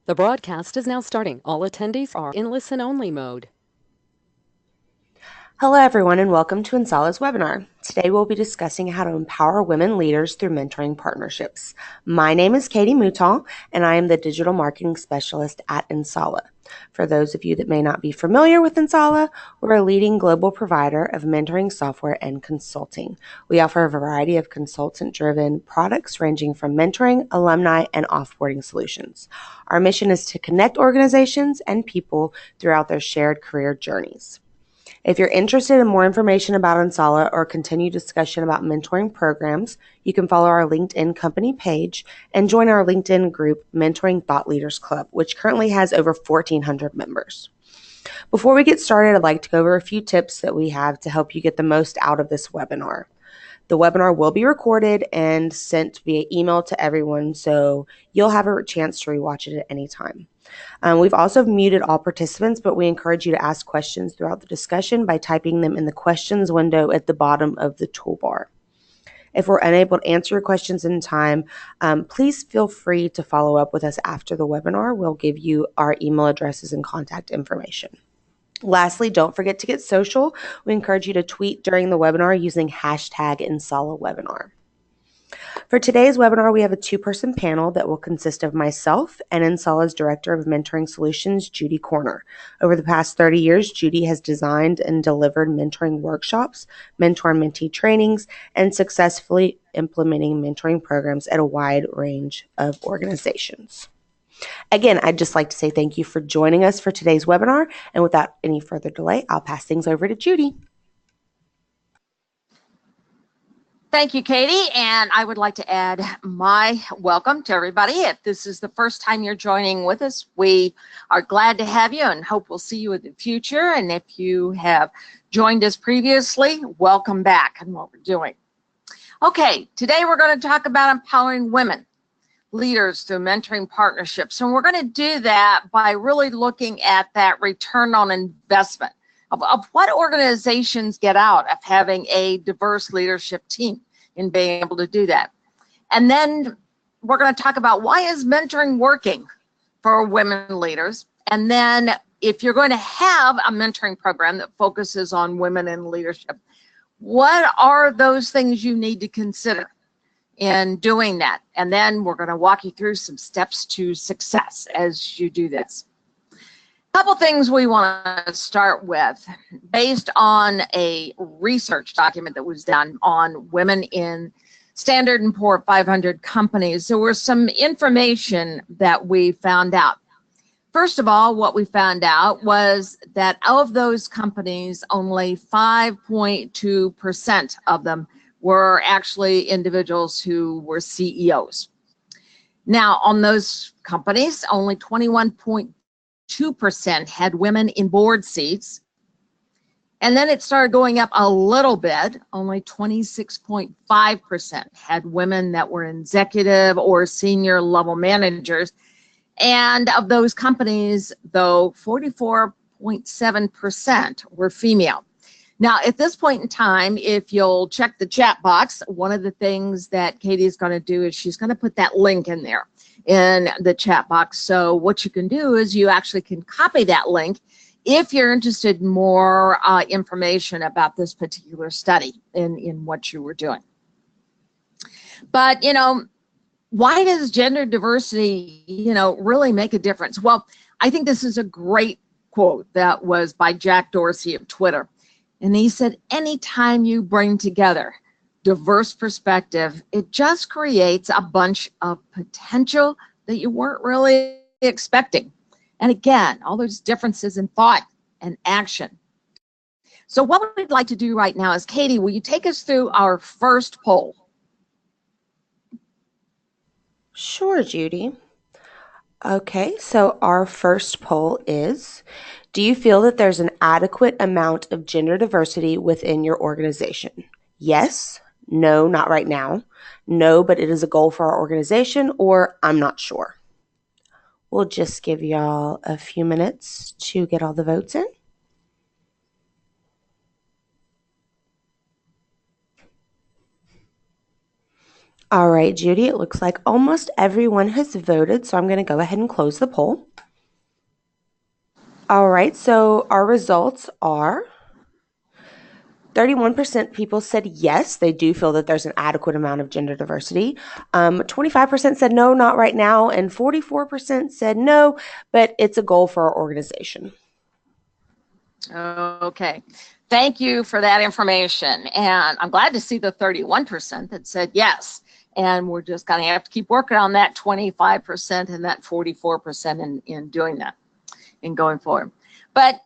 The broadcast is now starting. All attendees are in listen-only mode. Hello, everyone, and welcome to Insala's webinar. Today, we'll be discussing how to empower women leaders through mentoring partnerships. My name is Katie Mouton, and I am the Digital Marketing Specialist at Insala. For those of you that may not be familiar with Insala, we're a leading global provider of mentoring software and consulting. We offer a variety of consultant-driven products ranging from mentoring, alumni, and offboarding solutions. Our mission is to connect organizations and people throughout their shared career journeys. If you're interested in more information about Insala or continued discussion about mentoring programs, you can follow our LinkedIn company page and join our LinkedIn group, Mentoring Thought Leaders Club, which currently has over 1,400 members. Before we get started, I'd like to go over a few tips that we have to help you get the most out of this webinar. The webinar will be recorded and sent via email to everyone, so you'll have a chance to rewatch it at any time. We've also muted all participants, but we encourage you to ask questions throughout the discussion by typing them in the questions window at the bottom of the toolbar. If we're unable to answer your questions in time, please feel free to follow up with us after the webinar. We'll give you our email addresses and contact information. Lastly, don't forget to get social. We encourage you to tweet during the webinar using hashtag InsalaWebinar. For today's webinar, we have a two-person panel that will consist of myself and Insala's Director of Mentoring Solutions, Judy Corner. Over the past 30 years, Judy has designed and delivered mentoring workshops, mentor-mentee trainings, and successfully implementing mentoring programs at a wide range of organizations. Again, I'd just like to say thank you for joining us for today's webinar, and without any further delay, I'll pass things over to Judy. Thank you, Katie, and I would like to add my welcome to everybody. If this is the first time you're joining with us, we are glad to have you and hope we'll see you in the future. And if you have joined us previously, welcome back and what we're doing. Okay, today we're going to talk about empowering women leaders through mentoring partnerships, and we're going to do that by really looking at that return on investment of what organizations get out of having a diverse leadership team in being able to do that. And then we're going to talk about why is mentoring working for women leaders. And then if you're going to have a mentoring program that focuses on women in leadership, what are those things you need to consider in doing that? And then we're going to walk you through some steps to success as you do this. Couple things we want to start with based on a research document that was done on women in Standard & Poor 500 companies. There was some information that we found out. First of all, what we found out was that of those companies, only 5.2% of them were actually individuals who were CEOs. Now, on those companies, only 21.2% had women in board seats. And then it started going up a little bit. Only 26.5% had women that were executive or senior level managers. And of those companies, though, 44.7% were female. Now, at this point in time, if you'll check the chat box, one of the things that Katie is going to do is she's going to put that link in there in the chat box. So what you can do is you actually can copy that link if you're interested in more information about this particular study in what you were doing. But, why does gender diversity, really make a difference? Well, I think this is a great quote that was by Jack Dorsey of Twitter. And he said, anytime you bring together diverse perspective, it just creates a bunch of potential that you weren't really expecting. And again, all those differences in thought and action. So what we'd like to do right now is, Katie, will you take us through our first poll? Sure, Judy. Okay, so our first poll is, do you feel that there's an adequate amount of gender diversity within your organization? Yes, no, not right now. No, but it is a goal for our organization, or I'm not sure. We'll just give y'all a few minutes to get all the votes in. All right, Judy, it looks like almost everyone has voted, so I'm going to go ahead and close the poll. All right, so our results are 31% people said yes, they do feel that there's an adequate amount of gender diversity. 25% said no, not right now, and 44% said no, but it's a goal for our organization. Okay. Thank you for that information. And I'm glad to see the 31% that said yes. And we're just going to have to keep working on that 25% and that 44% in doing that and going forward. But,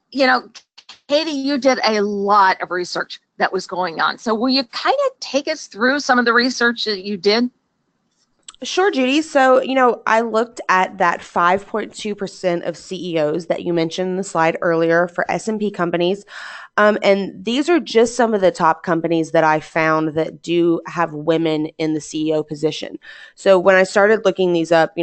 Katie, you did a lot of research that was going on. So will you kind of take us through some of the research that you did? Sure, Judy. So, I looked at that 5.2% of CEOs that you mentioned in the slide earlier for S&P companies. And these are just some of the top companies that I found that do have women in the CEO position. So when I started looking these up,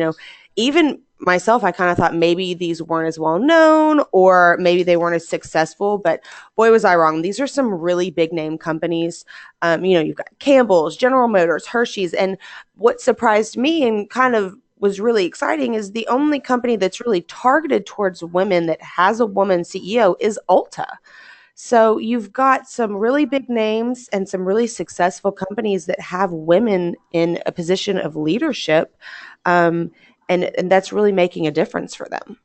even myself, I kind of thought maybe these weren't as well known or maybe they weren't as successful, but boy, was I wrong. These are some really big name companies. You've got Campbell's, General Motors, Hershey's, and what surprised me and kind of was really exciting is the only company that's really targeted towards women that has a woman CEO is Ulta. So you've got some really big names and some really successful companies that have women in a position of leadership. And that's really making a difference for them.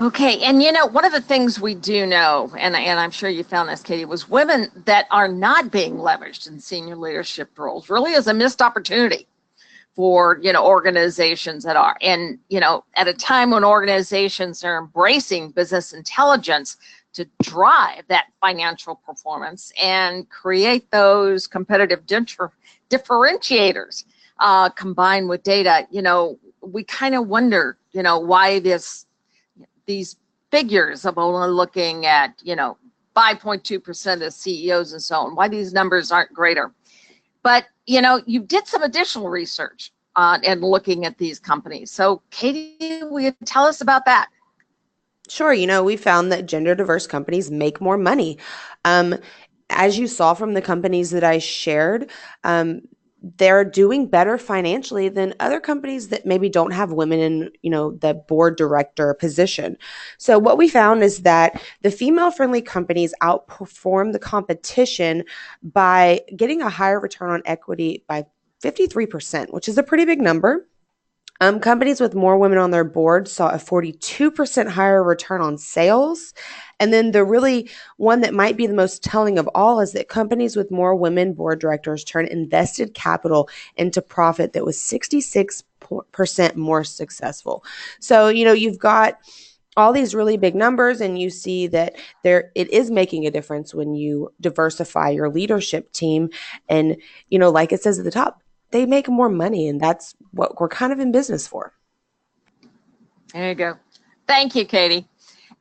Okay, and one of the things we do know, and I'm sure you found this, Katie, was women that are not being leveraged in senior leadership roles really is a missed opportunity for organizations that are. And at a time when organizations are embracing business intelligence to drive that financial performance and create those competitive differentiators combined with data, we kind of wonder, why these figures of only looking at, 5.2% of CEOs and so on, why these numbers aren't greater. But, you did some additional research and looking at these companies. So, Katie, will you tell us about that? Sure. We found that gender diverse companies make more money. As you saw from the companies that I shared, they're doing better financially than other companies that maybe don't have women in, the board director position. So what we found is that the female-friendly companies outperform the competition by getting a higher return on equity by 53%, which is a pretty big number. Companies with more women on their board saw a 42% higher return on sales. And then the really one that might be the most telling of all is that companies with more women board directors turn invested capital into profit that was 66% more successful. So, you've got all these really big numbers and you see that it is making a difference when you diversify your leadership team. And, like it says at the top, they make more money, and that's what we're kind of in business for. There you go. Thank you, Katie.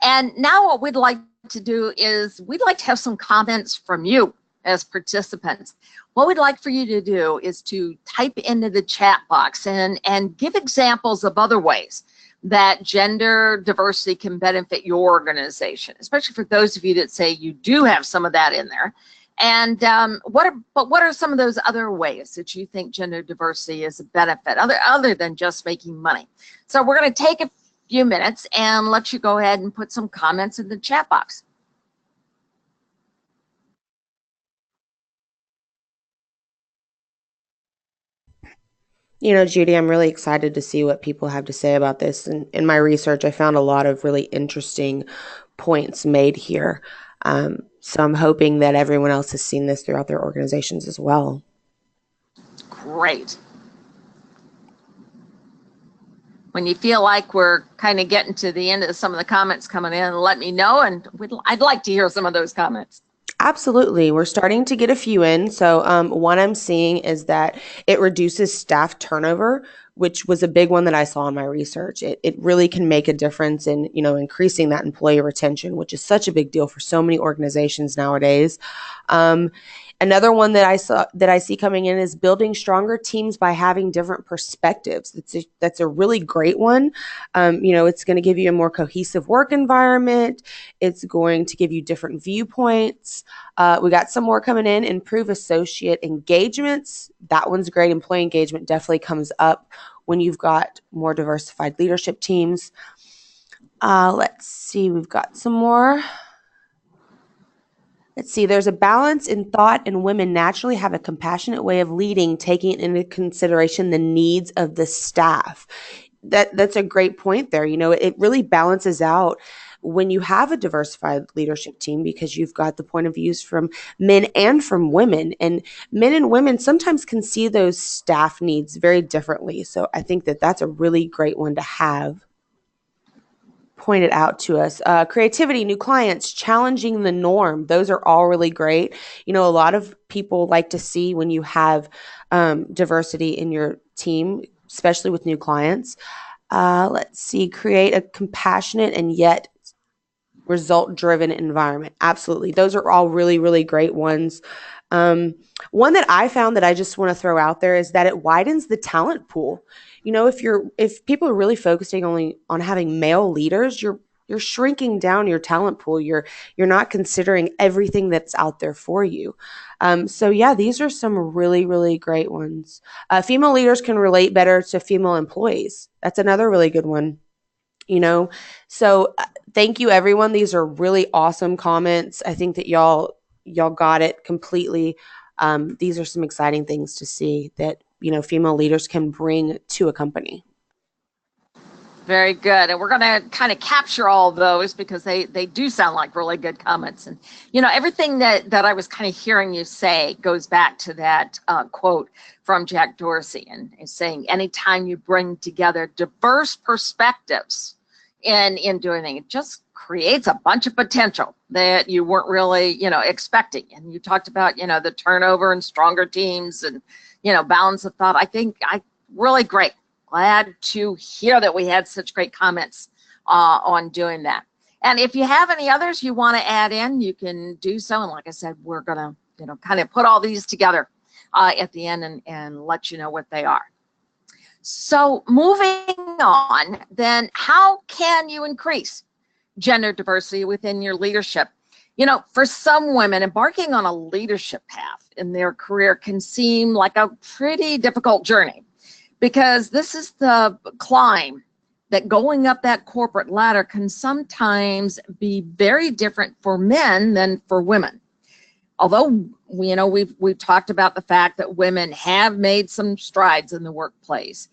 And now what we'd like to do is we'd like to have some comments from you as participants. What we'd like for you to do is to type into the chat box and give examples of other ways that gender diversity can benefit your organization, especially for those of you that say you do have some of that in there. And what are some of those other ways that you think gender diversity is a benefit other than just making money? So we're going to take a few minutes and let you go ahead and put some comments in the chat box. Judy, I'm really excited to see what people have to say about this. And in my research, I found a lot of really interesting points made here. So I'm hoping that everyone else has seen this throughout their organizations as well. Great. When you feel like we're kind of getting to the end of some of the comments coming in, let me know, and I'd like to hear some of those comments. Absolutely. We're starting to get a few in. So one I'm seeing is that it reduces staff turnover, which was a big one that I saw in my research. It really can make a difference in, increasing that employee retention, which is such a big deal for so many organizations nowadays. Another one that I see coming in is building stronger teams by having different perspectives. That's a really great one. It's going to give you a more cohesive work environment. It's going to give you different viewpoints. We got some more coming in. Improve associate engagements. That one's great. Employee engagement definitely comes up when you've got more diversified leadership teams. Let's see. We've got some more. Let's see, there's a balance in thought, and women naturally have a compassionate way of leading, taking into consideration the needs of the staff. That's a great point there. It really balances out when you have a diversified leadership team, because you've got the point of views from men and from women. And men and women sometimes can see those staff needs very differently. So I think that that's a really great one to have pointed out to us. Creativity, new clients, challenging the norm. Those are all really great. A lot of people like to see when you have diversity in your team, especially with new clients. Let's see, create a compassionate and yet result-driven environment. Absolutely. Those are all really, really great ones. One that I found that I just want to throw out there is that it widens the talent pool. If people are really focusing only on having male leaders, you're shrinking down your talent pool. You're not considering everything that's out there for you. So yeah, these are some really, really great ones. Female leaders can relate better to female employees. That's another really good one. So thank you, everyone. These are really awesome comments. I think that y'all got it completely. These are some exciting things to see that female leaders can bring to a company. Very good. And we're going to kind of capture all those because they do sound like really good comments. And, everything that I was kind of hearing you say goes back to that quote from Jack Dorsey and saying, anytime you bring together diverse perspectives in doing things, it just creates a bunch of potential that you weren't really, expecting. And you talked about, the turnover and stronger teams and, balance of thought. I think really great. Glad to hear that we had such great comments on doing that. And if you have any others you want to add in, you can do so. And like I said, we're going to, kind of put all these together at the end and let you know what they are. So moving on, then how can you increase gender diversity within your leadership? For some women, embarking on a leadership path in their career can seem like a pretty difficult journey, because this is the climb that going up that corporate ladder can sometimes be very different for men than for women. Although, we've talked about the fact that women have made some strides in the workplace,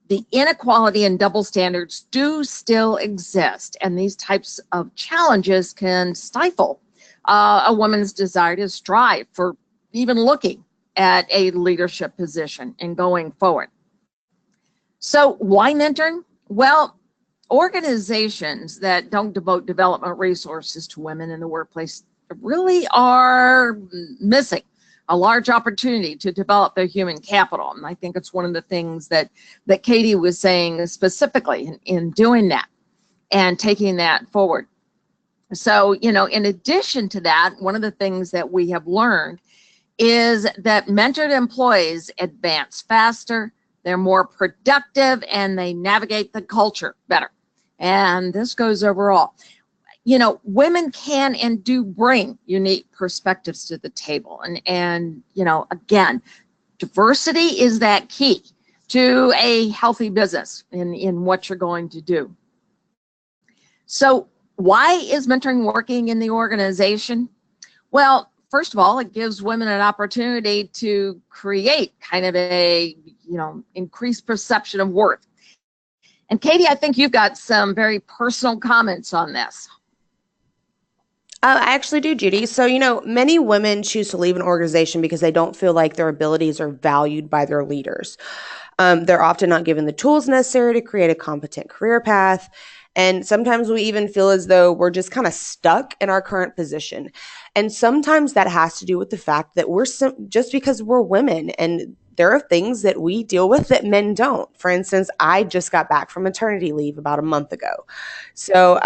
the inequality and double standards do still exist, and these types of challenges can stifle a woman's desire to strive for even looking at a leadership position and going forward. So why mentoring? Well, organizations that don't devote development resources to women in the workplace really are missing a large opportunity to develop their human capital. And I think it's one of the things that Katie was saying specifically in doing that and taking that forward. So, in addition to that, one of the things that we have learned is that mentored employees advance faster, they're more productive, and they navigate the culture better. And this goes overall. Women can and do bring unique perspectives to the table. And again, diversity is that key to a healthy business in what you're going to do. So why is mentoring working in the organization? Well, first of all, it gives women an opportunity to create kind of a, increased perception of worth. And Katie, I think you've got some very personal comments on this. I actually do, Judy. So, many women choose to leave an organization because they don't feel like their abilities are valued by their leaders. They're often not given the tools necessary to create a competent career path. And sometimes we even feel as though we're just kind of stuck in our current position. And sometimes that has to do with the fact that just because we're women, and there are things that we deal with that men don't. For instance, I just got back from maternity leave about a month ago. So,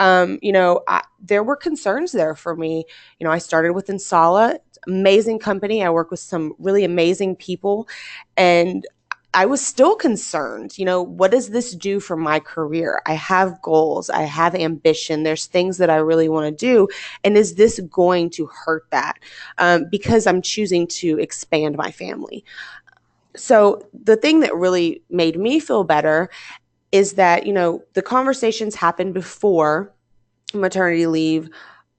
there were concerns there for me. I started with Insala amazing company. I work with some really amazing people, and I was still concerned, what does this do for my career? I have goals, I have ambition, there's things that I really want to do. And is this going to hurt that? Because I'm choosing to expand my family. So the thing that really made me feel better is that, the conversations happened before maternity leave,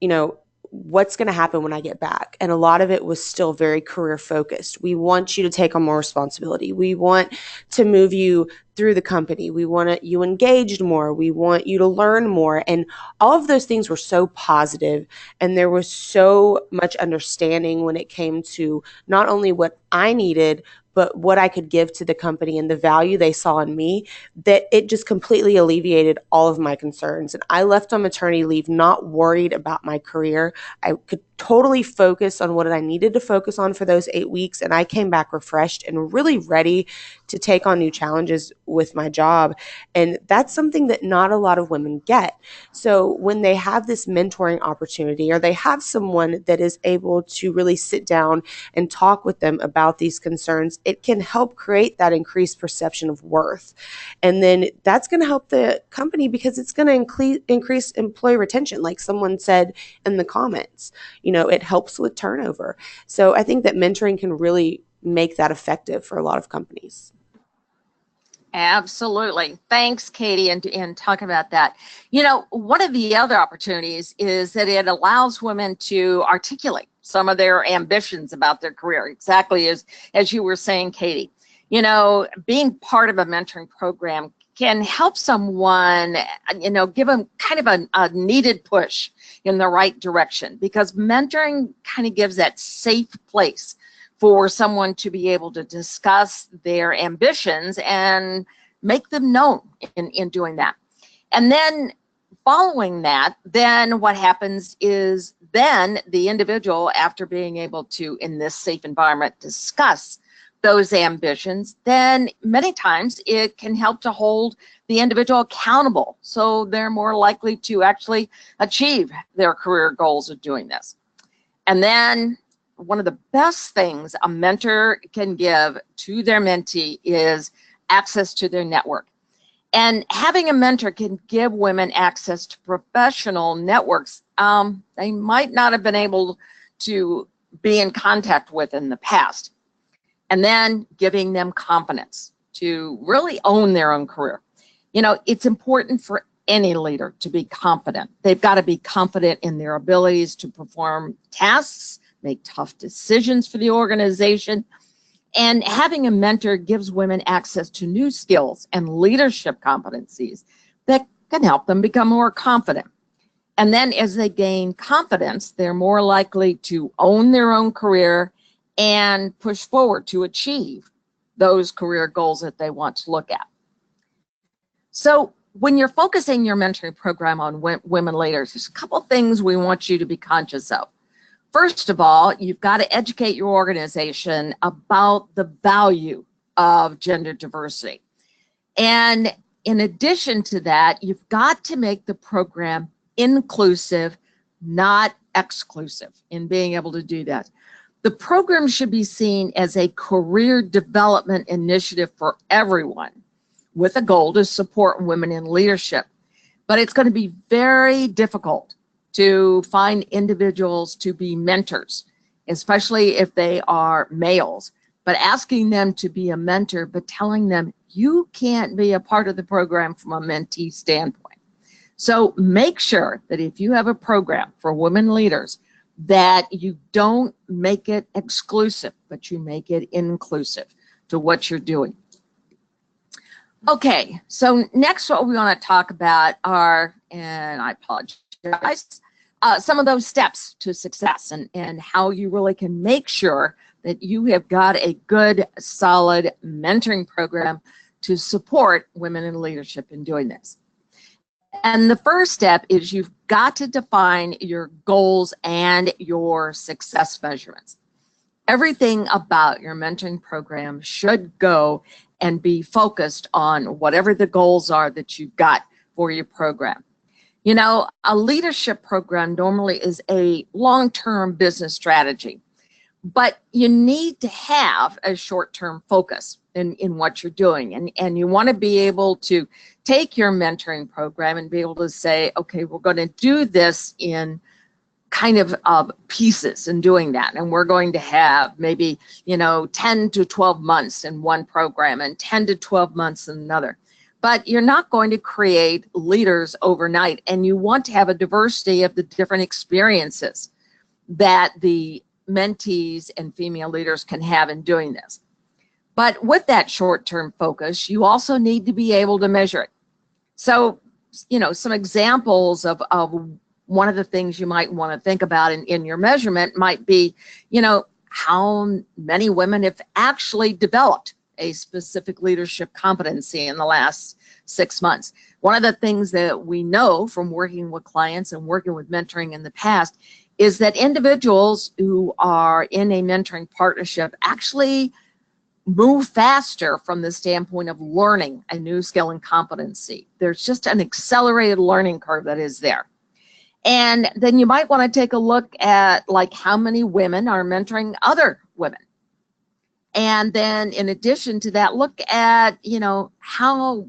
you know, what's going to happen when I get back. And a lot of it was still very career focused. We want you to take on more responsibility. We want to move you through the company. We want you engaged more. We want you to learn more. And all of those things were so positive. And there was so much understanding when it came to not only what I needed, but what I could give to the company and the value they saw in me, that it just completely alleviated all of my concerns. And I left on maternity leave not worried about my career. I could totally focus on what I needed to focus on for those 8 weeks. And I came back refreshed and really ready to take on new challenges with my job. And that's something that not a lot of women get. So when they have this mentoring opportunity, or they have someone that is able to really sit down and talk with them about these concerns, it can help create that increased perception of worth. And then that's going to help the company because it's going to increase employee retention. Like someone said in the comments, it helps with turnover. So I think that mentoring can really make that effective for a lot of companies. Absolutely. Thanks, Katie, and talk about that. One of the other opportunities is that it allows women to articulate some of their ambitions about their career, exactly as you were saying, Katie. Being part of a mentoring program can help someone, give them kind of a needed push in the right direction, because mentoring kind of gives that safe place for someone to be able to discuss their ambitions and make them known in doing that. And then following that, then what happens is then the individual, after being able to, in this safe environment, discuss those ambitions, then many times it can help to hold the individual accountable, so they're more likely to actually achieve their career goals of doing this. And then one of the best things a mentor can give to their mentee is access to their network. And having a mentor can give women access to professional networks they might not have been able to be in contact with in the past. And then giving them confidence to really own their own career. It's important for any leader to be confident. They've got to be confident in their abilities to perform tasks, make tough decisions for the organization. And having a mentor gives women access to new skills and leadership competencies that can help them become more confident. And then as they gain confidence, they're more likely to own their own career and push forward to achieve those career goals that they want to look at. So when you're focusing your mentoring program on women leaders, there's a couple things we want you to be conscious of. First of all, you've got to educate your organization about the value of gender diversity. And in addition to that, you've got to make the program inclusive, not exclusive, in being able to do that. The program should be seen as a career development initiative for everyone, with a goal to support women in leadership. But it's going to be very difficult to find individuals to be mentors, especially if they are males. But asking them to be a mentor, but telling them you can't be a part of the program from a mentee standpoint. So make sure that if you have a program for women leaders, that you don't make it exclusive, but you make it inclusive to what you're doing. Okay, so next what we want to talk about are, and I apologize, some of those steps to success and how you really can make sure that you have got a good, solid mentoring program to support women in leadership in doing this. And the first step is you've got to define your goals and your success measurements. Everything about your mentoring program should go and be focused on whatever the goals are that you've got for your program. A leadership program normally is a long-term business strategy, But you need to have a short-term focus in what you're doing. And you want to be able to take your mentoring program and be able to say, okay, we're going to do this in kind of pieces in doing that. And we're going to have maybe, 10 to 12 months in one program and 10 to 12 months in another. But you're not going to create leaders overnight. And you want to have a diversity of the different experiences that the mentees and female leaders can have in doing this. But with that short-term focus, you also need to be able to measure it. So, some examples of one of the things you might want to think about in your measurement might be, how many women have actually developed a specific leadership competency in the last 6 months. One of the things that we know from working with clients and working with mentoring in the past is that individuals who are in a mentoring partnership actually move faster from the standpoint of learning a new skill and competency. There's just an accelerated learning curve that is there. And then you might want to take a look at like how many women are mentoring other women. And then in addition to that, look at, how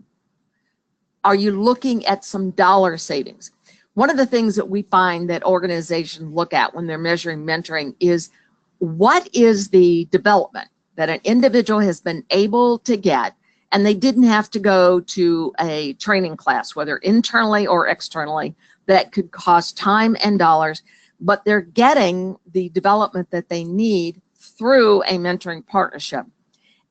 are you looking at some dollar savings? One of the things that we find that organizations look at when they're measuring mentoring is what is the development that an individual has been able to get, and they didn't have to go to a training class, whether internally or externally, that could cost time and dollars, but they're getting the development that they need through a mentoring partnership.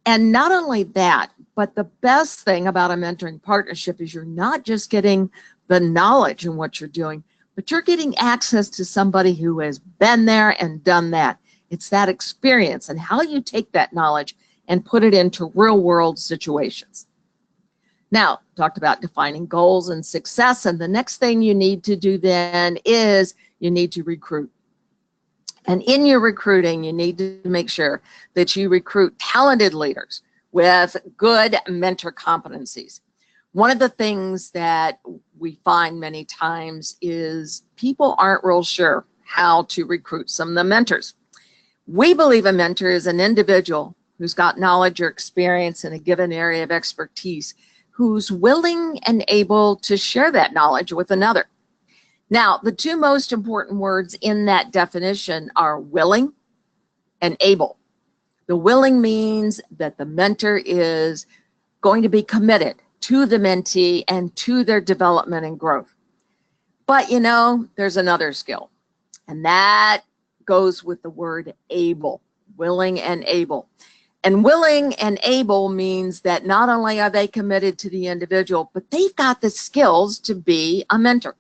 And not only that, but the best thing about a mentoring partnership is you're not just getting the knowledge in what you're doing, but you're getting access to somebody who has been there and done that. It's that experience and how you take that knowledge and put it into real world situations. Now, talked about defining goals and success, and the next thing you need to do then is you need to recruit. And in your recruiting, you need to make sure that you recruit talented leaders with good mentor competencies. One of the things that we find many times is people aren't real sure how to recruit some of the mentors. We believe a mentor is an individual who's got knowledge or experience in a given area of expertise, who's willing and able to share that knowledge with another. Now, the two most important words in that definition are willing and able. The willing means that the mentor is going to be committed to the mentee and to their development and growth. But there's another skill, and that goes with the word able, willing and able. And willing and able means that not only are they committed to the individual, but they've got the skills to be a mentor.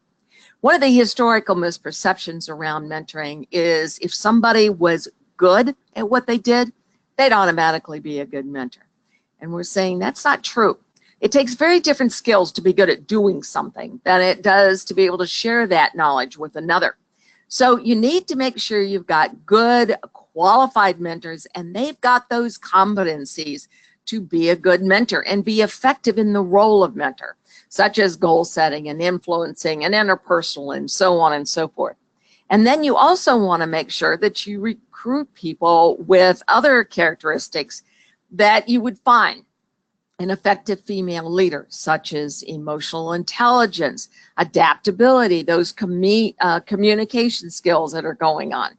One of the historical misperceptions around mentoring is if somebody was good at what they did, they'd automatically be a good mentor. And we're saying that's not true. It takes very different skills to be good at doing something than it does to be able to share that knowledge with another. So you need to make sure you've got good, qualified mentors, and they've got those competencies to be a good mentor and be effective in the role of mentor, such as goal setting and influencing and interpersonal and so on and so forth. And then you also want to make sure that you recruit people with other characteristics that you would find an effective female leader, such as emotional intelligence, adaptability, those communication skills that are going on.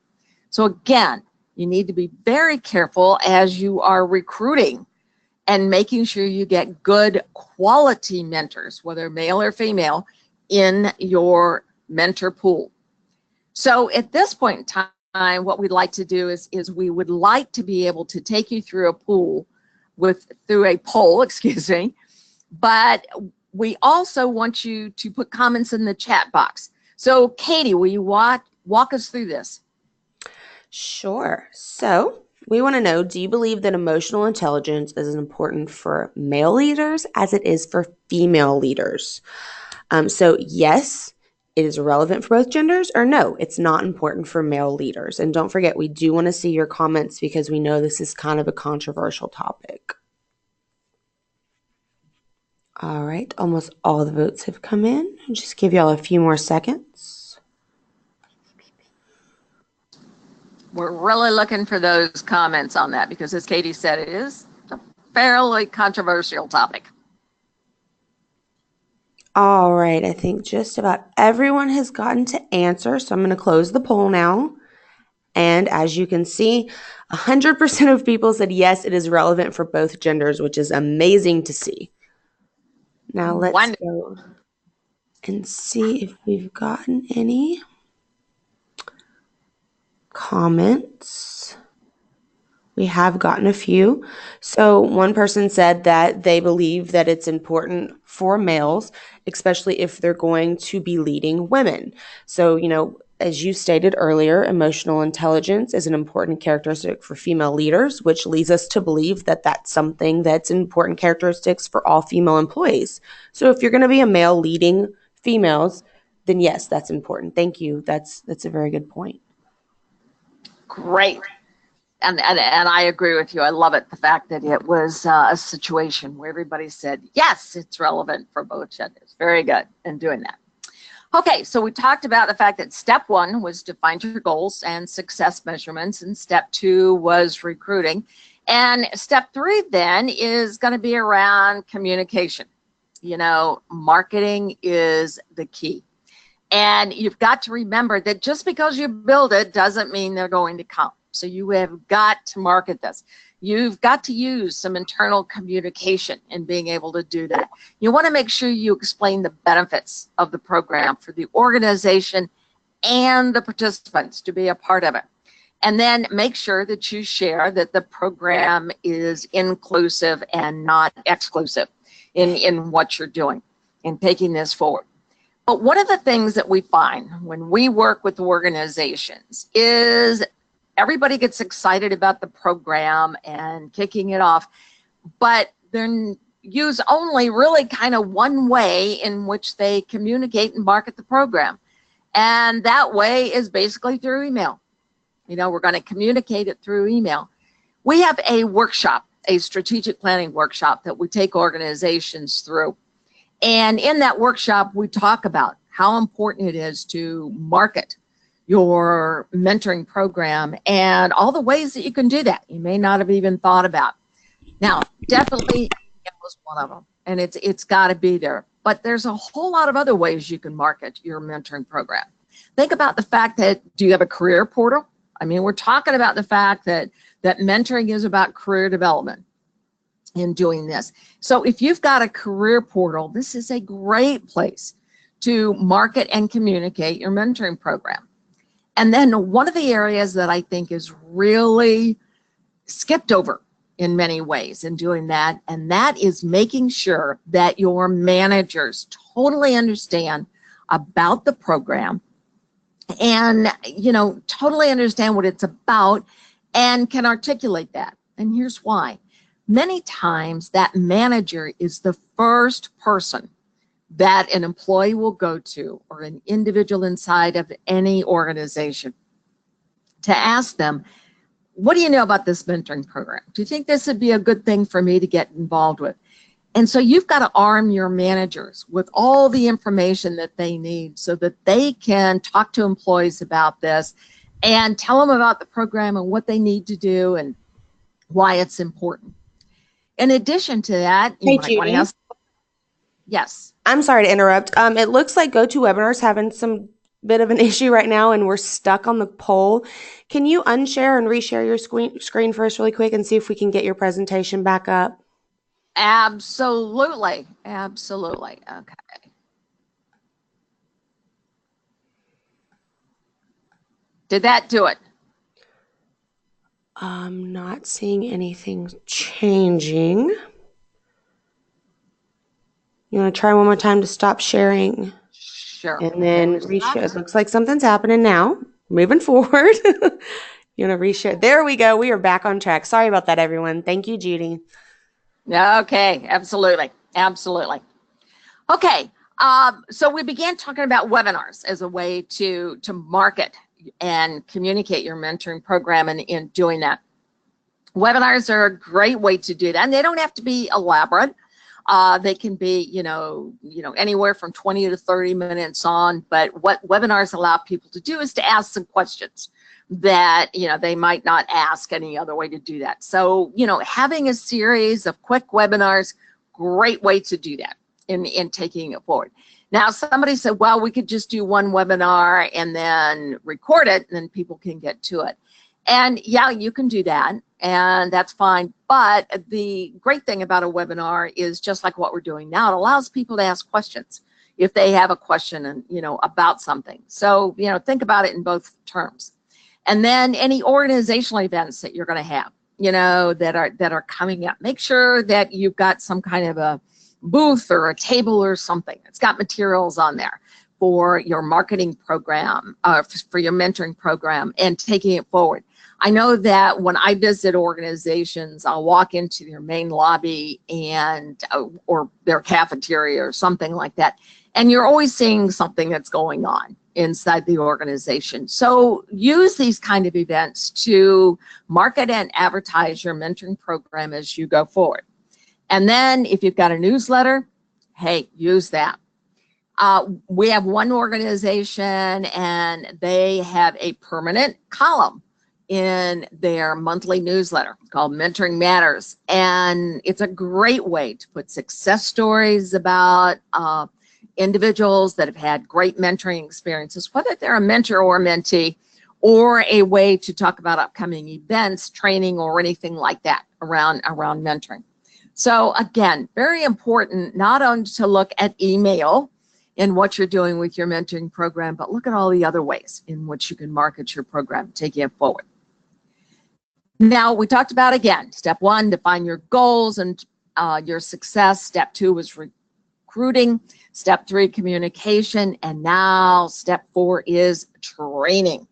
So again, you need to be very careful as you are recruiting and making sure you get good quality mentors, whether male or female, in your mentor pool. So at this point in time, what we'd like to do is we would like to be able to take you through a poll, excuse me, but we also want you to put comments in the chat box. So Katie, will you walk us through this? Sure. So we want to know, do you believe that emotional intelligence is as important for male leaders as it is for female leaders? So yes, it is relevant for both genders, or no, it's not important for male leaders. And don't forget, we do want to see your comments because we know this is kind of a controversial topic. All right, almost all the votes have come in. I'll just give y'all a few more seconds. We're really looking for those comments on that because, as Katie said, it is a fairly controversial topic. All right, I think just about everyone has gotten to answer, so I'm going to close the poll now. And as you can see, 100% of people said yes, it is relevant for both genders, which is amazing to see. Now let's go and see if we've gotten any comments. We have gotten a few. So one person said that they believe that it's important for males, especially if they're going to be leading women. So, as you stated earlier, emotional intelligence is an important characteristic for female leaders, which leads us to believe that that's something that's important characteristics for all female employees. So if you're going to be a male leading females, then yes, that's important. Thank you. That's a very good point. Great. And I agree with you. I love it, the fact that it was a situation where everybody said, yes, it's relevant for both genders. Very good in doing that. Okay, so we talked about the fact that step 1 was to find your goals and success measurements, and step 2 was recruiting. And step 3 then is going to be around communication. Marketing is the key. And you've got to remember that just because you build it doesn't mean they're going to come. So you have got to market this. You've got to use some internal communication in being able to do that. You want to make sure you explain the benefits of the program for the organization and the participants to be a part of it. And then make sure that you share that the program is inclusive and not exclusive in what you're doing in taking this forward. But one of the things that we find when we work with organizations is everybody gets excited about the program and kicking it off, but they use only really kind of one way in which they communicate and market the program. And that way is basically through email. We're going to communicate it through email. We have a workshop, a strategic planning workshop that we take organizations through. And in that workshop, we talk about how important it is to market your mentoring program and all the ways that you can do that you may not have even thought about. Now, definitely it was one of them, and it's got to be there. But there's a whole lot of other ways you can market your mentoring program. Think about the fact that, do you have a career portal? I mean, we're talking about the fact that mentoring is about career development in doing this. So if you've got a career portal, this is a great place to market and communicate your mentoring program. And then one of the areas that I think is really skipped over in many ways in doing that, and that is making sure that your managers totally understand about the program and, totally understand what it's about and can articulate that. And here's why. Many times that manager is the first person that an employee will go to, or an individual inside of any organization, to ask them, what do you know about this mentoring program? Do you think this would be a good thing for me to get involved with? And so you've got to arm your managers with all the information that they need so that they can talk to employees about this and tell them about the program and what they need to do and why it's important. In addition to that, you might want to ask. Yes. I'm sorry to interrupt. It looks like GoToWebinar's having some bit of an issue right now, and we're stuck on the poll. Can you unshare and reshare your screen for us really quick and see if we can get your presentation back up? Absolutely. Absolutely. Okay. Did that do it? I'm not seeing anything changing. You want to try one more time to stop sharing? Sure. And then reshare. It looks like something's happening now. Moving forward. You want to reshare? There we go. We are back on track. Sorry about that, everyone. Thank you, Judy. Okay. Absolutely. Absolutely. Okay. So we began talking about webinars as a way to market and communicate your mentoring program, and in doing that. Webinars are a great way to do that, and they don't have to be elaborate. They can be, anywhere from 20 to 30 minutes on, but what webinars allow people to do is to ask some questions that, they might not ask any other way to do that. So, having a series of quick webinars, great way to do that in taking it forward. Now, somebody said, well, we could just do one webinar and then record it, and then people can get to it. And yeah, you can do that, and that's fine. But the great thing about a webinar is just like what we're doing now, it allows people to ask questions if they have a question and, about something. So, think about it in both terms. And then any organizational events that you're going to have, that are coming up, make sure that you've got some kind of a booth or a table or something that's got materials on there for your marketing program, for your mentoring program, and taking it forward. I know that when I visit organizations, I'll walk into their main lobby and or their cafeteria or something like that, and you're always seeing something that's going on inside the organization. So use these kind of events to market and advertise your mentoring program as you go forward. And then if you've got a newsletter, hey, use that. We have one organization, and they have a permanent column in their monthly newsletter called Mentoring Matters. And it's a great way to put success stories about individuals that have had great mentoring experiences, whether they're a mentor or a mentee, or a way to talk about upcoming events, training, or anything like that around mentoring. So again, very important not only to look at email in what you're doing with your mentoring program, but look at all the other ways in which you can market your program, taking it forward. Now, we talked about, again, step one, define your goals and your success. Step two was recruiting. Step three, communication. And now step four is training.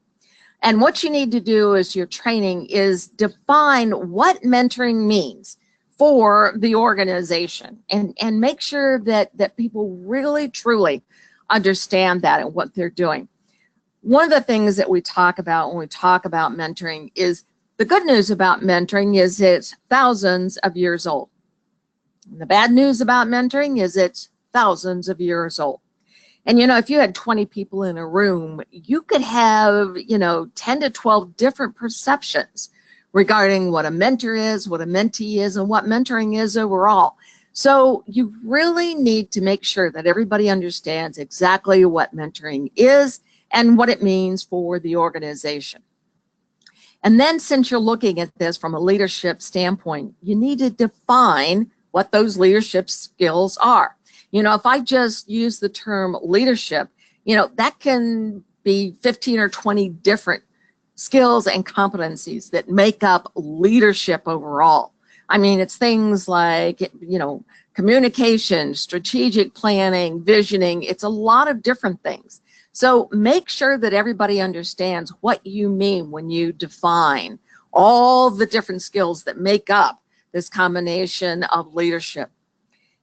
And what you need to do is your training is define what mentoring means for the organization, and make sure that people really, truly understand that and what they're doing. One of the things that we talk about when we talk about mentoring is the good news about mentoring is it's thousands of years old. And the bad news about mentoring is it's thousands of years old. And, if you had 20 people in a room, you could have, 10 to 12 different perceptions regarding what a mentor is, what a mentee is, and what mentoring is overall. So you really need to make sure that everybody understands exactly what mentoring is and what it means for the organization. And then, since you're looking at this from a leadership standpoint, you need to define what those leadership skills are. If I just use the term leadership, that can be 15 or 20 different skills and competencies that make up leadership overall. I mean, it's things like, communication, strategic planning, visioning. It's a lot of different things. So make sure that everybody understands what you mean when you define all the different skills that make up this combination of leadership.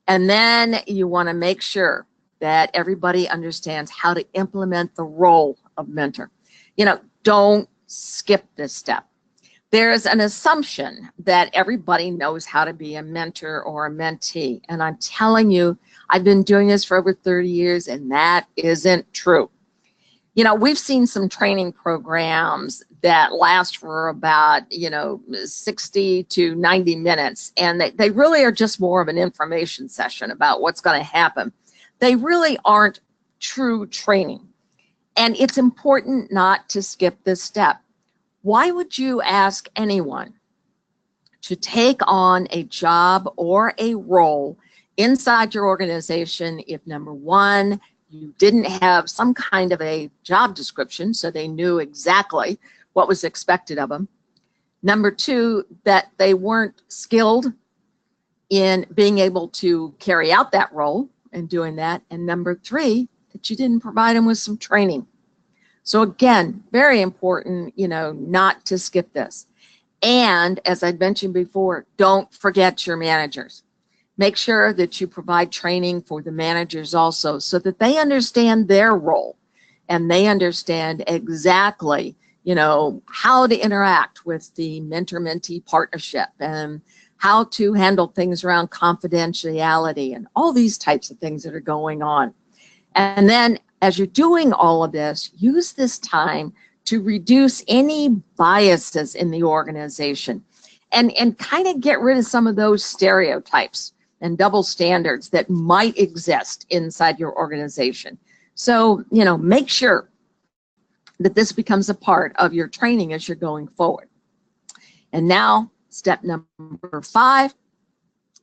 And then you want to make sure that everybody understands how to implement the role of mentor. Don't skip this step. There's an assumption that everybody knows how to be a mentor or a mentee. And I'm telling you, I've been doing this for over 30 years, and that isn't true. We've seen some training programs that last for about, 60 to 90 minutes, and they really are just more of an information session about what's going to happen. They really aren't true training. And it's important not to skip this step. Why would you ask anyone to take on a job or a role inside your organization if, number one, you didn't have some kind of a job description so they knew exactly what was expected of them? Number two, that they weren't skilled in being able to carry out that role and doing that. And number three, that you didn't provide them with some training. So again, very important, not to skip this. And as I mentioned before, don't forget your managers. Make sure that you provide training for the managers also so that they understand their role and they understand exactly, how to interact with the mentor-mentee partnership and how to handle things around confidentiality and all these types of things that are going on. And then as you're doing all of this, use this time to reduce any biases in the organization and kind of get rid of some of those stereotypes and double standards that might exist inside your organization. So, make sure that this becomes a part of your training as you're going forward. And now, step number 5,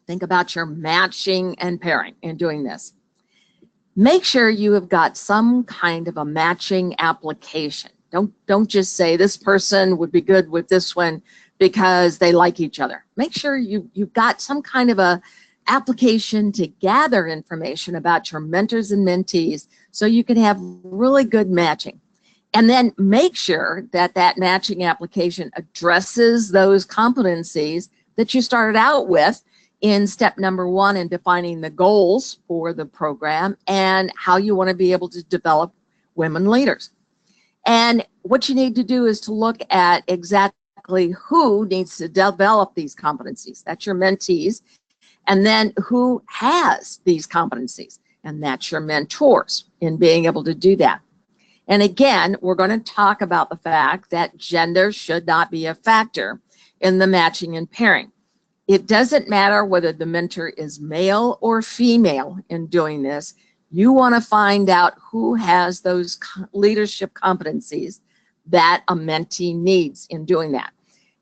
think about your matching and pairing in doing this. Make sure you have got some kind of a matching application. Don't just say this person would be good with this one because they like each other. Make sure you've got some kind of a application to gather information about your mentors and mentees so you can have really good matching. And then make sure that that matching application addresses those competencies that you started out with in step number 1 in defining the goals for the program and how you want to be able to develop women leaders. And what you need to do is to look at exactly who needs to develop these competencies. That's your mentees. And then who has these competencies? And that's your mentors in being able to do that. And again, we're going to talk about the fact that gender should not be a factor in the matching and pairing. It doesn't matter whether the mentor is male or female in doing this. You want to find out who has those leadership competencies that a mentee needs in doing that.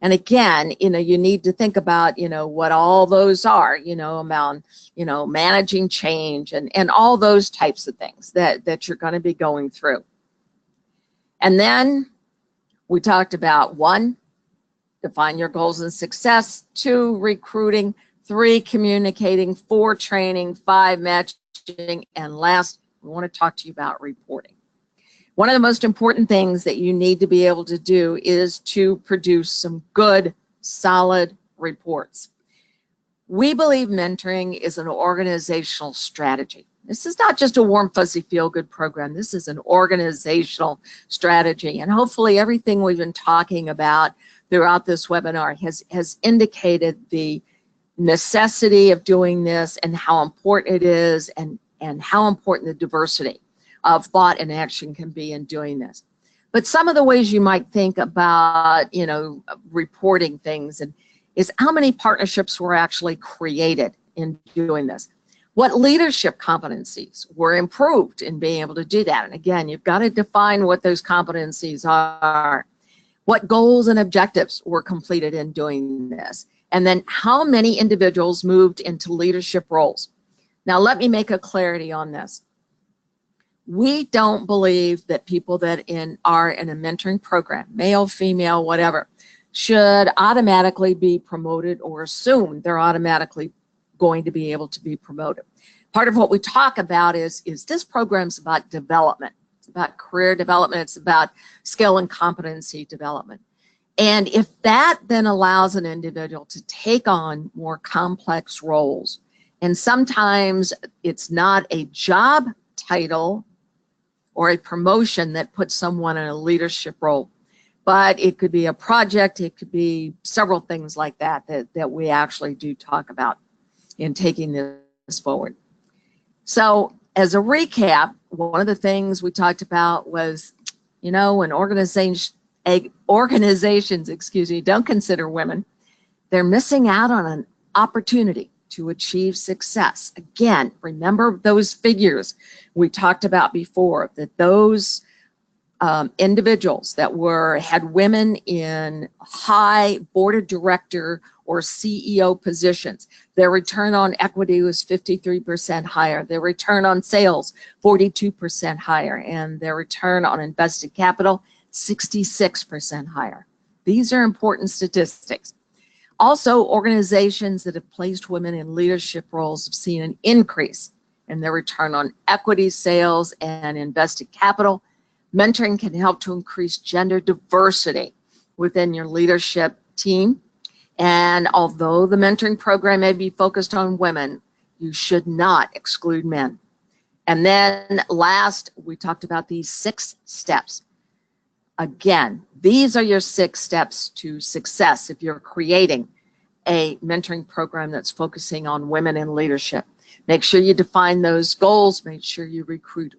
And again, you need to think about, what all those are, about, managing change and all those types of things that you're going to be going through. And then we talked about 1, define your goals and success, 2, recruiting, 3, communicating, 4, training, 5, matching, and last, we want to talk to you about reporting. One of the most important things that you need to be able to do is to produce some good, solid reports. We believe mentoring is an organizational strategy. This is not just a warm, fuzzy, feel-good program. This is an organizational strategy. And hopefully everything we've been talking about throughout this webinar has indicated the necessity of doing this and how important it is and how important the diversity of thought and action can be in doing this. But some of the ways you might think about, reporting things is how many partnerships were actually created in doing this. What leadership competencies were improved in being able to do that? And again, you've got to define what those competencies are. What goals and objectives were completed in doing this? And then how many individuals moved into leadership roles? Now, let me make a clarity on this. We don't believe that people that are in a mentoring program, male, female, whatever, should automatically be promoted or assume they're automatically going to be able to be promoted. Part of what we talk about is this program's about development. It's about career development. It's about skill and competency development. And if that then allows an individual to take on more complex roles, and sometimes it's not a job title or a promotion that puts someone in a leadership role, but it could be a project, it could be several things like that we actually do talk about in taking this forward. So as a recap, one of the things we talked about was, when organizations, don't consider women, they're missing out on an opportunity to achieve success. Again, remember those figures we talked about before, that those individuals that had women in high board of director or CEO positions, their return on equity was 53% higher, their return on sales 42% higher, and their return on invested capital 66% higher. These are important statistics. Also, organizations that have placed women in leadership roles have seen an increase in their return on equity, sales, and invested capital. Mentoring can help to increase gender diversity within your leadership team. And although the mentoring program may be focused on women, you should not exclude men. And then last, we talked about these 6 steps. Again, these are your 6 steps to success if you're creating a mentoring program that's focusing on women in leadership. Make sure you define those goals. Make sure you recruit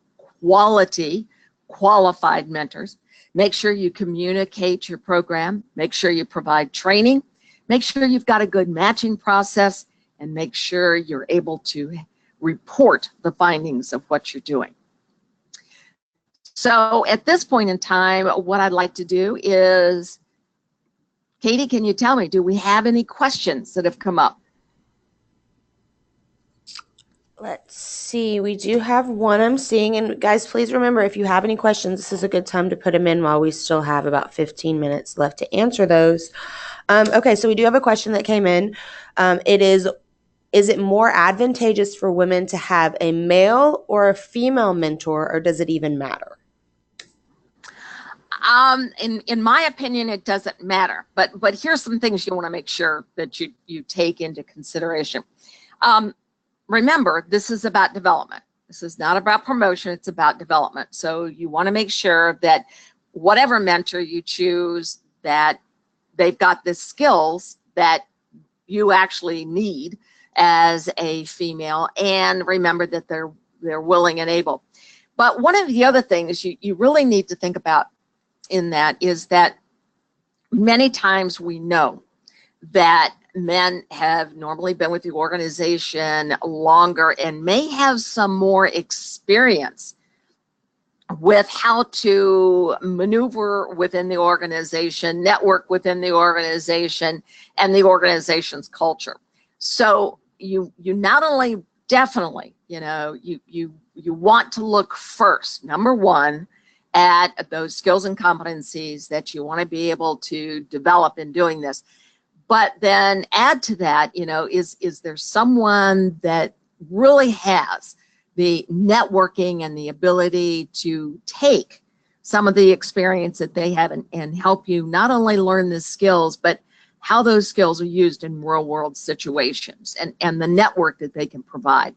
qualified mentors. Make sure you communicate your program. Make sure you provide training. Make sure you've got a good matching process, and make sure you're able to report the findings of what you're doing. So at this point in time, what I'd like to do is, Katie, can you tell me, do we have any questions that have come up? Let's see. We do have one I'm seeing. And guys, please remember, if you have any questions, this is a good time to put them in while we still have about 15 minutes left to answer those. Okay, so we do have a question that came in. Is it more advantageous for women to have a male or a female mentor, or does it even matter? In my opinion, it doesn't matter. But here's some things you want to make sure that you take into consideration. Remember, this is about development. This is not about promotion. It's about development. So you want to make sure that whatever mentor you choose, that they've got the skills that you actually need as a female, and remember that they're willing and able. But one of the other things you really need to think about in that is that many times we know that men have normally been with the organization longer and may have some more experience with how to maneuver within the organization, network within the organization, and the organization's culture. So you not only definitely, you want to look first, number one, at those skills and competencies that you want to be able to develop in doing this. But then add to that, is there someone that really has the networking and the ability to take some of the experience that they have and help you not only learn the skills, but how those skills are used in real world situations, and the network that they can provide.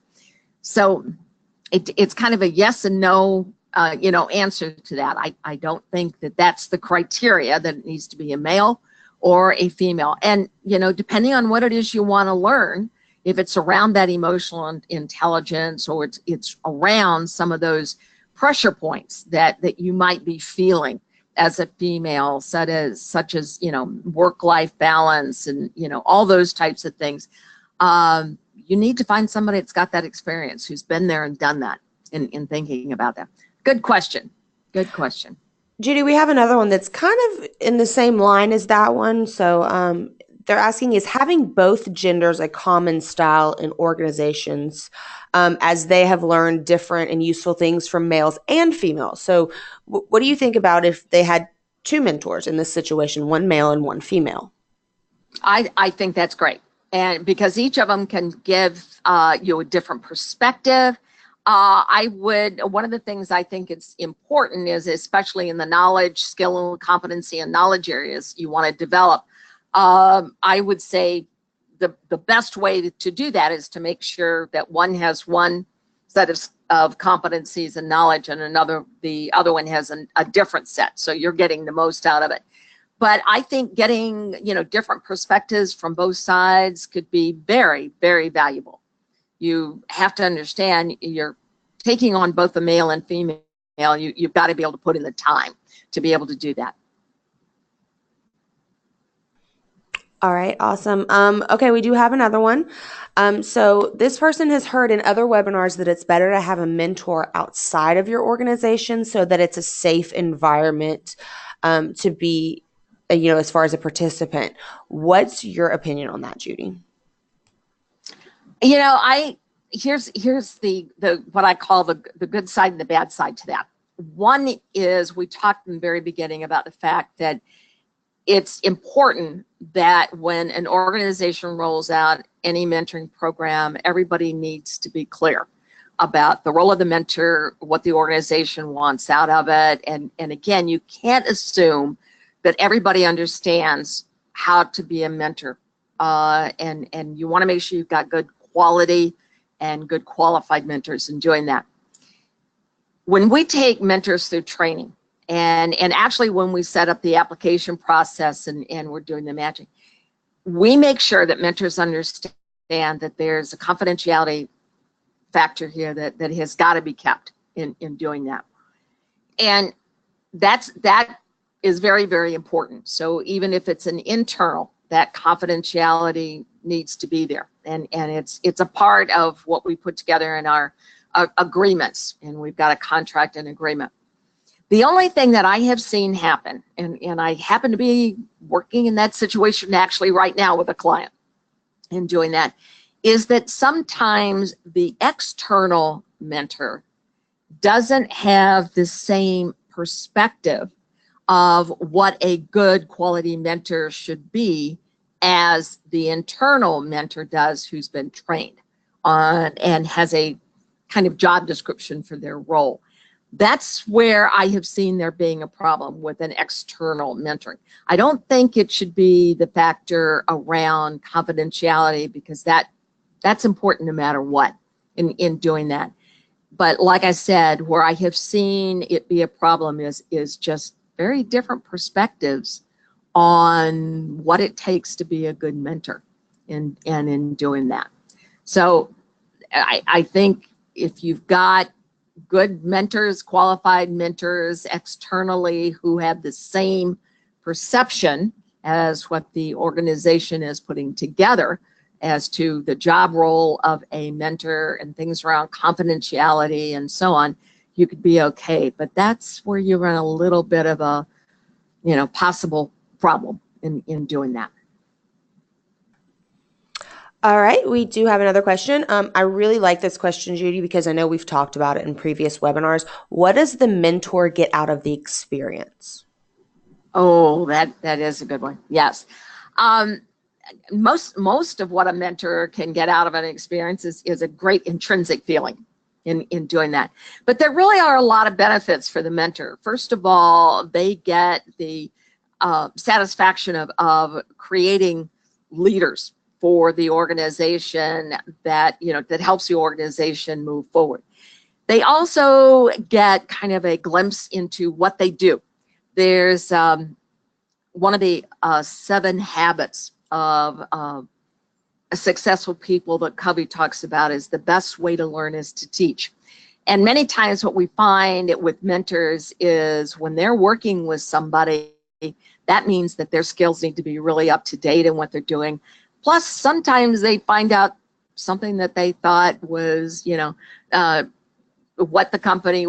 So it's kind of a yes and no answer to that. I don't think that that's the criteria, that it needs to be a male or a female. And, depending on what it is you want to learn, if it's around that emotional intelligence, or it's around some of those pressure points that you might be feeling as a female, such as work-life balance and, all those types of things, you need to find somebody that's got that experience, who's been there and done that in thinking about that. Good question. Good question. Judy, we have another one that's kind of in the same line as that one. So they're asking, is having both genders a common style in organizations, as they have learned different and useful things from males and females? So what do you think about if they had two mentors in this situation, one male and one female? I think that's great. And because each of them can give you a different perspective. One of the things I think it's important is, especially in the knowledge, skill, competency, and knowledge areas you want to develop, I would say the best way to do that is to make sure that one has one set of competencies and knowledge, and the other one has a different set. So you're getting the most out of it. But I think getting, different perspectives from both sides could be very, very valuable. You have to understand, you're taking on both the male and female. You've got to be able to put in the time to be able to do that. All right, awesome. Okay, we do have another one. So this person has heard in other webinars that it's better to have a mentor outside of your organization, so that it's a safe environment to be, as far as a participant. What's your opinion on that, Judy? Here's the what I call the good side and the bad side to that. One is, we talked in the very beginning about the fact that it's important that when an organization rolls out any mentoring program, everybody needs to be clear about the role of the mentor, what the organization wants out of it. And again, you can't assume that everybody understands how to be a mentor. And you want to make sure you've got good quality and good qualified mentors in doing that. When we take mentors through training, and actually when we set up the application process and we're doing the matching, we make sure that mentors understand that there's a confidentiality factor here that has got to be kept in doing that. And that is very, very important. So even if it's an internal, that confidentiality needs to be there. And it's a part of what we put together in our agreements, and we've got a contract and agreement. The only thing that I have seen happen, and I happen to be working in that situation actually right now with a client and doing that, is that sometimes the external mentor doesn't have the same perspective of what a good quality mentor should be as the internal mentor does, who's been trained on and has a kind of job description for their role. That's where I have seen there being a problem with an external mentoring. I don't think it should be the factor around confidentiality, because that's important no matter what in doing that. But like I said, where I have seen it be a problem is just very different perspectives on what it takes to be a good mentor and in doing that. So I think if you've got good mentors, qualified mentors externally who have the same perception as what the organization is putting together as to the job role of a mentor and things around confidentiality and so on, you could be okay. But that's where you run a little bit of a, possible problem in doing that. All right, we do have another question. I really like this question, Judy, because I know we've talked about it in previous webinars. What does the mentor get out of the experience? Oh, that is a good one. Yes. Most of what a mentor can get out of an experience is a great intrinsic feeling in doing that. But there really are a lot of benefits for the mentor. First of all, they get the satisfaction of creating leaders for the organization that helps the organization move forward. They also get kind of a glimpse into what they do. There's one of the 7 habits of successful people that Covey talks about is the best way to learn is to teach. And many times what we find with mentors is when they're working with somebody, that means that their skills need to be really up to date in what they're doing. Plus, sometimes they find out something that they thought was, what the company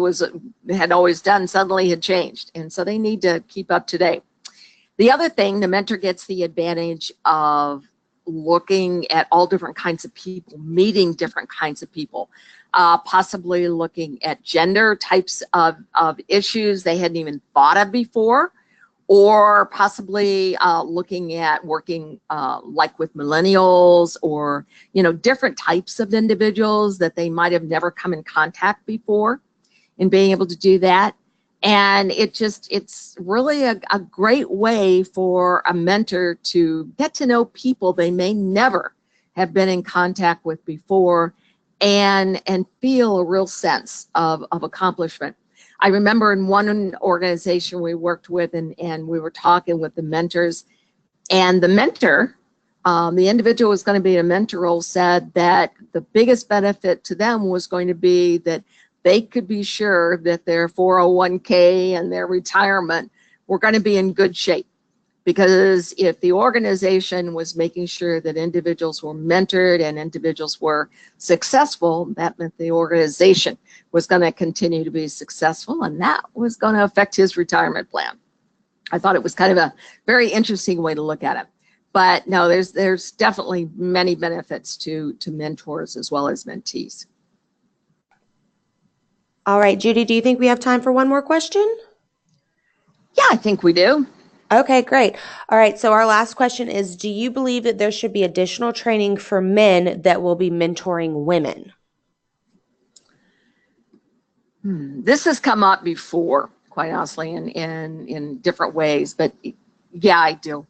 had always done suddenly had changed. And so they need to keep up to date. The other thing, the mentor gets the advantage of looking at all different kinds of people, meeting different kinds of people, possibly looking at gender types of issues they hadn't even thought of before, or possibly looking at working like with millennials or, different types of individuals that they might have never come in contact before, and being able to do that. And it's really a great way for a mentor to get to know people they may never have been in contact with before, and feel a real sense of accomplishment. I remember in one organization we worked with, and we were talking with the mentors, and the mentor, the individual who was going to be in a mentor role, said that the biggest benefit to them was going to be that they could be sure that their 401k and their retirement were going to be in good shape. Because if the organization was making sure that individuals were mentored and individuals were successful, that meant the organization was going to continue to be successful, and that was going to affect his retirement plan. I thought it was kind of a very interesting way to look at it. But no, there's definitely many benefits to mentors as well as mentees. All right, Judy, do you think we have time for one more question? Yeah, I think we do. Okay, great. All right, so our last question is, do you believe that there should be additional training for men that will be mentoring women? This has come up before, quite honestly, in different ways, but yeah, I do.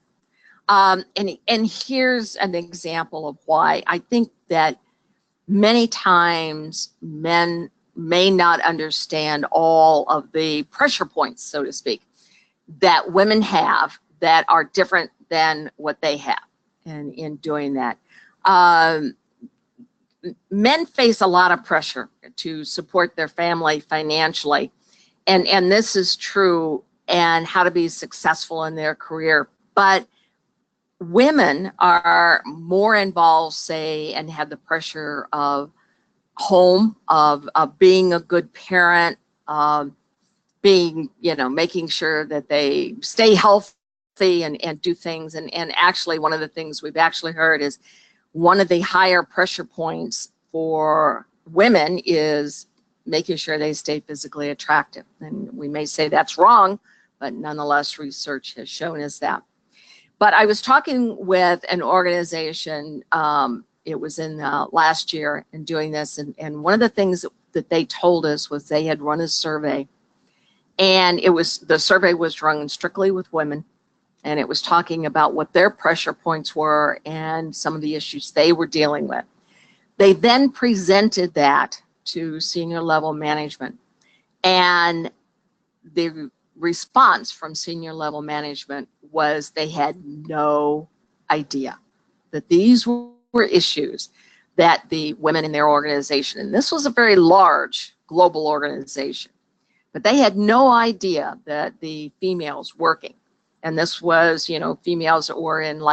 And here's an example of why. I think that many times men may not understand all of the pressure points, so to speak, that women have that are different than what they have in doing that. Men face a lot of pressure to support their family financially. And this is true and how to be successful in their career. But women are more involved, say, and have the pressure of home, of being a good parent, being, making sure that they stay healthy and do things. And actually, one of the things we've actually heard is one of the higher pressure points for women is making sure they stay physically attractive. And we may say that's wrong, but nonetheless, research has shown us that. But I was talking with an organization, it was in last year, and doing this, and one of the things that they told us was they had run a survey, and the survey was run strictly with women, and it was talking about what their pressure points were and some of the issues they were dealing with. They then presented that to senior level management, and the response from senior level management was they had no idea that these were issues that the women in their organization, and this was a very large global organization, but they had no idea that the females working, and this was, females that were in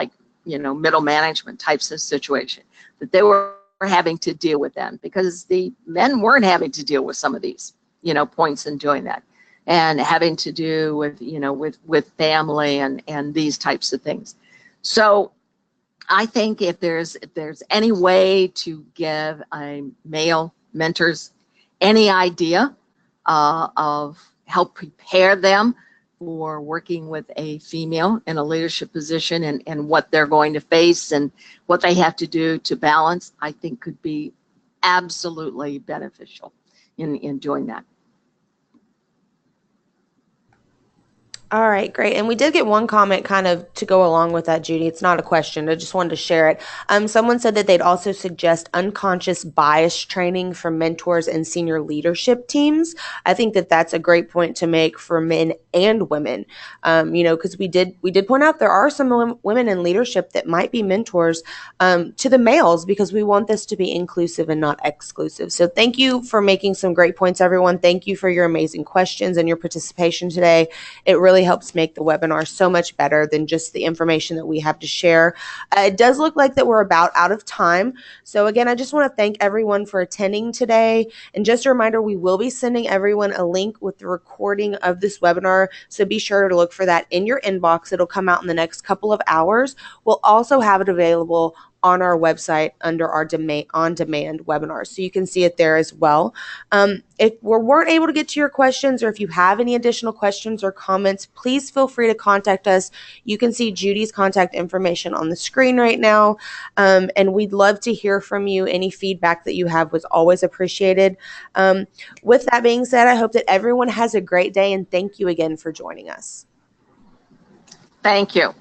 middle management types of situation, that they were having to deal with them because the men weren't having to deal with some of these, points in doing that, and having to do with, with family and these types of things. So I think if there's any way to give a male mentors any idea of help prepare them for working with a female in a leadership position and what they're going to face and what they have to do to balance, I think could be absolutely beneficial in doing that. All right, great. And we did get one comment kind of to go along with that, Judy. It's not a question. I just wanted to share it. Someone said that they'd also suggest unconscious bias training for mentors and senior leadership teams. I think that that's a great point to make for men and women, because we did point out there are some women in leadership that might be mentors to the males, because we want this to be inclusive and not exclusive. So thank you for making some great points, everyone. Thank you for your amazing questions and your participation today. It really helps make the webinar so much better than just the information that we have to share. It does look like that we're about out of time. So again, I just want to thank everyone for attending today. And just a reminder, we will be sending everyone a link with the recording of this webinar. So be sure to look for that in your inbox. It'll come out in the next couple of hours. We'll also have it available on our website under our on-demand webinars. So you can see it there as well. If we weren't able to get to your questions, or if you have any additional questions or comments, please feel free to contact us. You can see Judy's contact information on the screen right now. And we'd love to hear from you. Any feedback that you have was always appreciated. With that being said, I hope that everyone has a great day, and thank you again for joining us. Thank you.